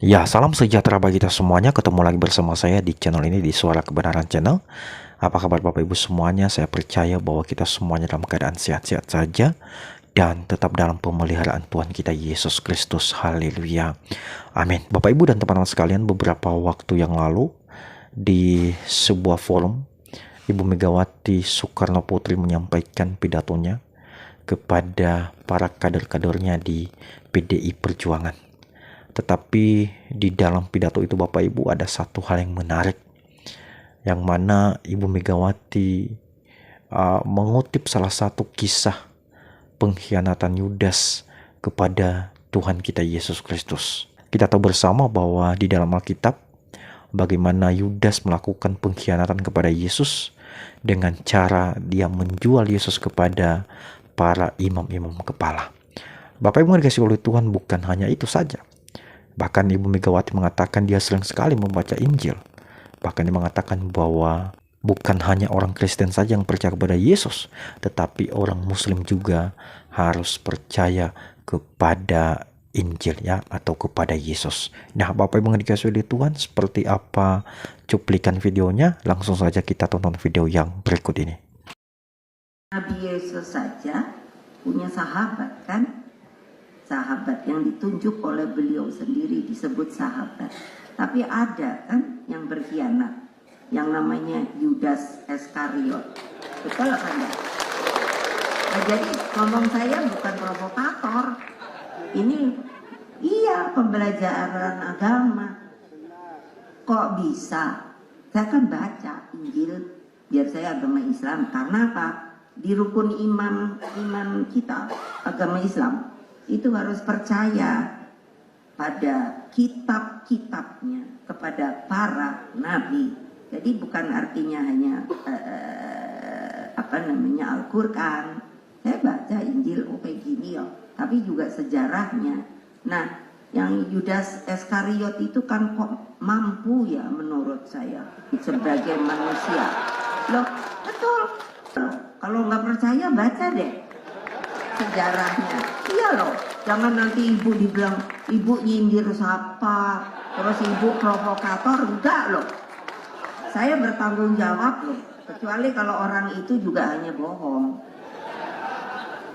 Ya, salam sejahtera bagi kita semuanya. Ketemu lagi bersama saya di channel ini, di Suara Kebenaran Channel. Apa kabar Bapak Ibu semuanya? Saya percaya bahwa kita semuanya dalam keadaan sehat-sehat saja dan tetap dalam pemeliharaan Tuhan kita Yesus Kristus. Haleluya. Amin. Bapak Ibu dan teman-teman sekalian, beberapa waktu yang lalu di sebuah forum, Ibu Megawati Soekarno Putri menyampaikan pidatonya kepada para kader-kadernya di PDI Perjuangan. Tetapi di dalam pidato itu Bapak Ibu ada satu hal yang menarik, yang mana Ibu Megawati mengutip salah satu kisah pengkhianatan Yudas kepada Tuhan kita Yesus Kristus. Kita tahu bersama bahwa di dalam Alkitab bagaimana Yudas melakukan pengkhianatan kepada Yesus dengan cara dia menjual Yesus kepada para imam-imam kepala. Bapak Ibu yang dikasihi oleh Tuhan, bukan hanya itu saja. Bahkan Ibu Megawati mengatakan dia sering sekali membaca Injil. Bahkan dia mengatakan bahwa bukan hanya orang Kristen saja yang percaya kepada Yesus, tetapi orang Muslim juga harus percaya kepada Injil ya, atau kepada Yesus. Nah, Bapak Ibu yang dikasihi oleh Tuhan, seperti apa cuplikan videonya? Langsung saja kita tonton video yang berikut ini. Nabi Yesus saja punya sahabat kan? Sahabat yang ditunjuk oleh beliau sendiri disebut sahabat. Tapi ada kan yang berkhianat, yang namanya Yudas Iskariot. Betul kan ya? Nah, jadi ngomong saya bukan provokator. Ini iya pembelajaran agama. Kok bisa? Saya kan baca Injil biar saya agama Islam. Karena apa? Di rukun iman kita agama Islam itu harus percaya pada kitab-kitabnya, kepada para nabi. Jadi bukan artinya hanya Al-Quran. Saya baca Injil kayak gini ya, tapi juga sejarahnya. Nah, yang Yudas Iskariot itu kan kok mampu ya menurut saya sebagai manusia. Loh, betul. Kalau nggak percaya baca deh sejarahnya. Iya loh, jangan nanti ibu dibilang ibu nyindir siapa, terus ibu provokator. Enggak loh, saya bertanggung jawab loh, kecuali kalau orang itu juga hanya bohong.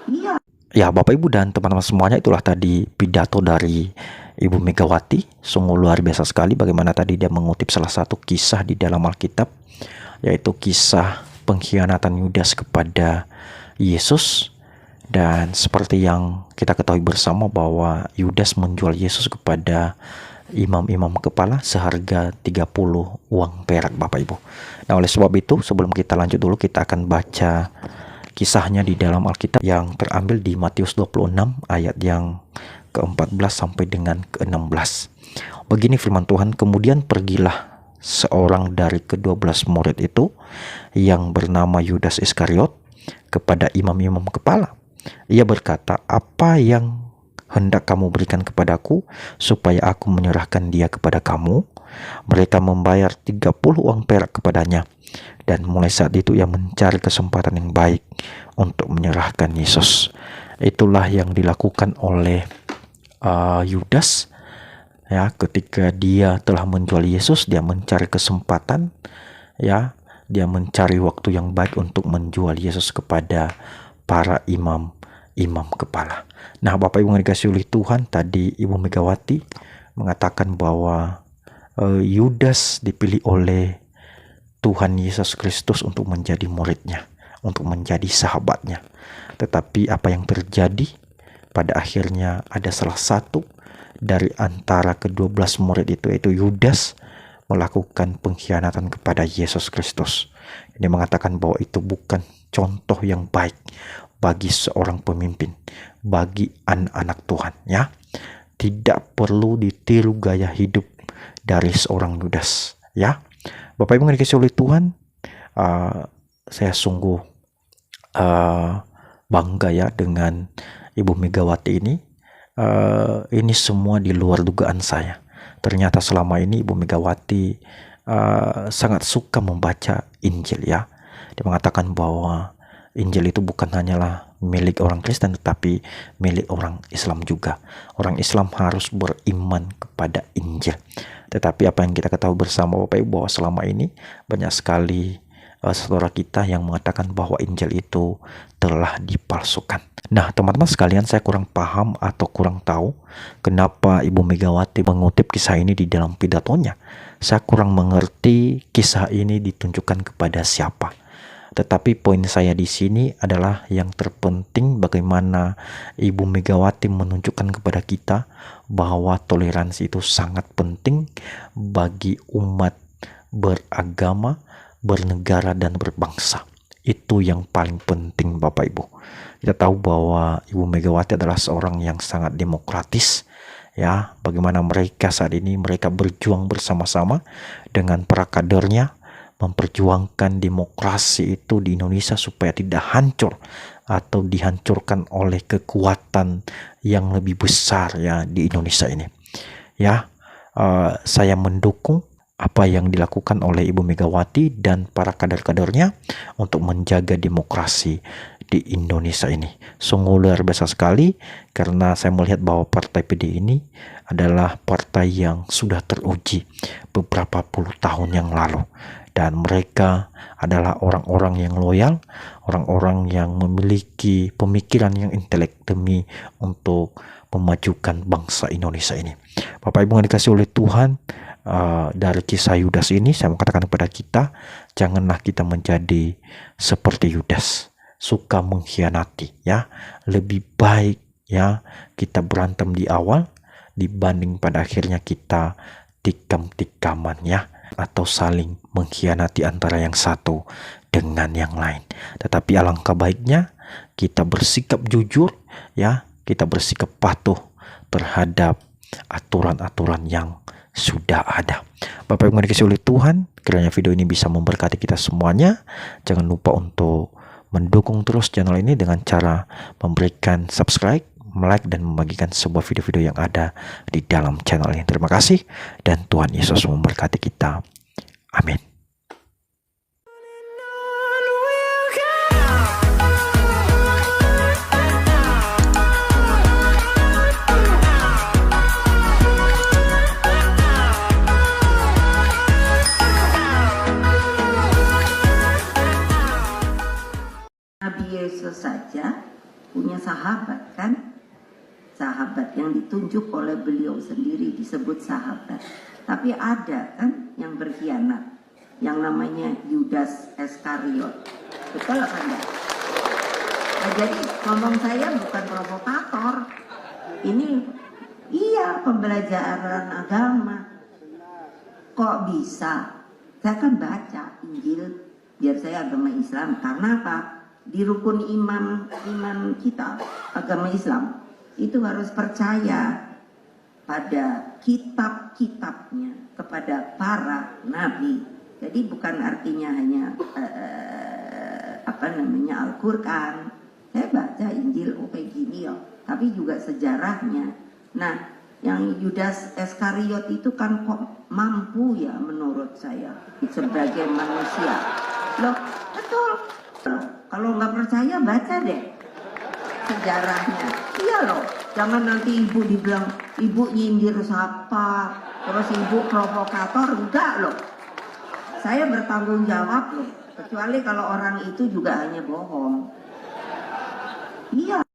Iya. Ya, Bapak Ibu dan teman-teman semuanya, itulah tadi pidato dari Ibu Megawati. Sungguh luar biasa sekali bagaimana tadi dia mengutip salah satu kisah di dalam Alkitab, yaitu kisah pengkhianatan Yudas kepada Yesus. Dan seperti yang kita ketahui bersama bahwa Yudas menjual Yesus kepada imam-imam kepala seharga 30 uang perak, Bapak Ibu. Nah, oleh sebab itu sebelum kita lanjut dulu, kita akan baca kisahnya di dalam Alkitab yang terambil di Matius 26 ayat yang ke-14 sampai dengan ke-16. Begini firman Tuhan, kemudian pergilah seorang dari ke-12 murid itu yang bernama Yudas Iskariot kepada imam-imam kepala. Ia berkata, apa yang hendak kamu berikan kepadaku supaya aku menyerahkan dia kepada kamu? Mereka membayar 30 uang perak kepadanya. Dan mulai saat itu ia mencari kesempatan yang baik untuk menyerahkan Yesus. Itulah yang dilakukan oleh Yudas ya, ketika dia telah menjual Yesus, dia mencari kesempatan ya, dia mencari waktu yang baik untuk menjual Yesus kepada para imam kepala. Nah, Bapak Ibu yang dikasihi oleh Tuhan, tadi Ibu Megawati mengatakan bahwa Yudas dipilih oleh Tuhan Yesus Kristus untuk menjadi muridnya, untuk menjadi sahabatnya. Tetapi apa yang terjadi? Pada akhirnya ada salah satu dari antara ke-12 murid itu, yaitu Yudas, melakukan pengkhianatan kepada Yesus Kristus. Ini mengatakan bahwa itu bukan contoh yang baik bagi seorang pemimpin, bagi anak-anak Tuhan ya. Tidak perlu ditiru gaya hidup dari seorang Yudas ya. Bapak Ibu yang dikasihi oleh Tuhan, saya sungguh bangga ya dengan Ibu Megawati ini. Ini semua di luar dugaan saya. Ternyata selama ini Ibu Megawati sangat suka membaca Injil ya. Dia mengatakan bahwa Injil itu bukan hanyalah milik orang Kristen tetapi milik orang Islam juga. Orang Islam harus beriman kepada Injil. Tetapi apa yang kita ketahui bersama Bapak Ibu bahwa selama ini banyak sekali saudara kita yang mengatakan bahwa Injil itu telah dipalsukan. Nah, teman-teman sekalian, saya kurang paham atau kurang tahu kenapa Ibu Megawati mengutip kisah ini di dalam pidatonya. Saya kurang mengerti kisah ini ditunjukkan kepada siapa. Tetapi poin saya di sini adalah yang terpenting bagaimana Ibu Megawati menunjukkan kepada kita bahwa toleransi itu sangat penting bagi umat beragama, bernegara, dan berbangsa. Itu yang paling penting Bapak Ibu. Kita tahu bahwa Ibu Megawati adalah seorang yang sangat demokratis. Ya, bagaimana mereka saat ini mereka berjuang bersama-sama dengan para kadernya memperjuangkan demokrasi itu di Indonesia supaya tidak hancur atau dihancurkan oleh kekuatan yang lebih besar ya di Indonesia ini. Ya, saya mendukung apa yang dilakukan oleh Ibu Megawati dan para kader-kadernya untuk menjaga demokrasi di Indonesia ini. Sungguh luar biasa sekali karena saya melihat bahwa partai PD ini adalah partai yang sudah teruji beberapa puluh tahun yang lalu. Dan mereka adalah orang-orang yang loyal, orang-orang yang memiliki pemikiran yang intelek demi untuk memajukan bangsa Indonesia ini. Bapak Ibu yang dikasih oleh Tuhan, dari kisah Yudas ini saya mau katakan kepada kita, janganlah kita menjadi seperti Yudas, suka mengkhianati ya. Lebih baik ya kita berantem di awal dibanding pada akhirnya kita tikam-tikaman ya, atau saling mengkhianati antara yang satu dengan yang lain. Tetapi alangkah baiknya kita bersikap jujur ya, kita bersikap patuh terhadap aturan-aturan yang sudah ada. Bapak Ibu yang dikasihi oleh Tuhan, kiranya video ini bisa memberkati kita semuanya. Jangan lupa untuk mendukung terus channel ini dengan cara memberikan subscribe, like, dan membagikan sebuah video-video yang ada di dalam channel ini. Terima kasih dan Tuhan Yesus memberkati kita. Amin. Nabi Yesus saja punya sahabat kan? Sahabat yang ditunjuk oleh beliau sendiri disebut sahabat. Tapi ada kan yang berkhianat, yang namanya Yudas Iskariot. Betul apa enggak? Nah, jadi ngomong saya bukan provokator. Ini iya pembelajaran agama. Kok bisa? Saya kan baca Injil biar saya agama Islam. Karena apa? Di rukun iman kita agama Islam itu harus percaya pada kitab-kitabnya, kepada para nabi. Jadi bukan artinya hanya Al-Quran. Saya baca Injil kayak gini ya, tapi juga sejarahnya. Nah, yang Yudas Iskariot itu kan kok mampu ya menurut saya sebagai manusia. Loh, betul. Kalau nggak percaya baca deh sejarahnya. Iya loh, jangan nanti ibu dibilang ibu nyindir siapa, terus ibu provokator. Enggak loh, saya bertanggung jawab loh, kecuali kalau orang itu juga hanya bohong. Iya.